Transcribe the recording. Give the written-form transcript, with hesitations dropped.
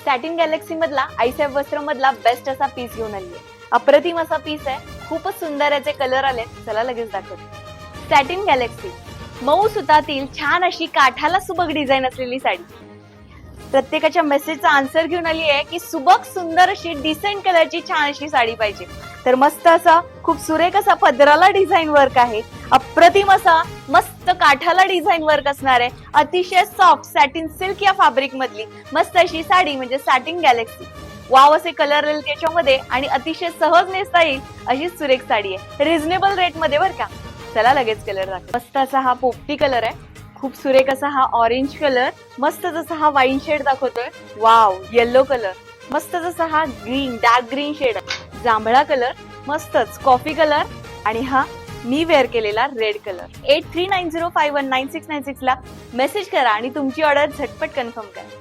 Satin Galaxy मधला आईसाहेब वस्त्र मधला बेस्ट असा पीस घेऊन आली आहे. अप्रतिम असा पीस आहे. खूपच सुंदर याचे कलर आले. चला लगेच दाखवते. सॅटिन गॅलेक्सी मऊ सुतातील छान अशी काठाला सुबक डिझाईन असलेली साडी. प्रत्येकाच्या मेसेजचा आन्सर घेऊन आली आहे की सुबक सुंदर अशी डिसेंट कलरची छान अशी साडी पाहिजे. तर मस्त असा खूप सुरेख असा पदराला डिझाईन वर्क आहे. अप्रतिम असा मस्त काठाला डिझाईन वर्क असणार आहे. अतिशय सॉफ्ट सॅटिन सिल्क या फॅब्रिक मधली मस्त अशी साडी म्हणजे सॅटिन गॅलेक्सी. वाव असे कलर येईल त्याच्यामध्ये आणि अतिशय सहज नेसता येईल अशी सुरेख साडी आहे. रिझनेबल रेट मध्ये बरं का. चला लगेच कलर दाखव. मस्त असा हा पोपटी कलर आहे. खूप सुरेख असा हा ऑरेंज कलर. मस्त जसा हा वाईन शेड दाखवतोय. Wow yellow colour. मस्त जसा हा ग्रीन डार्क ग्रीन शेड आहे. जांभळा कलर. मस्तच कॉफी कलर आणि हा मी वेअर केलेला रेड कलर. 8390519696 ला मेसेज करा आणि तुमची ऑर्डर झटपट कन्फर्म करा.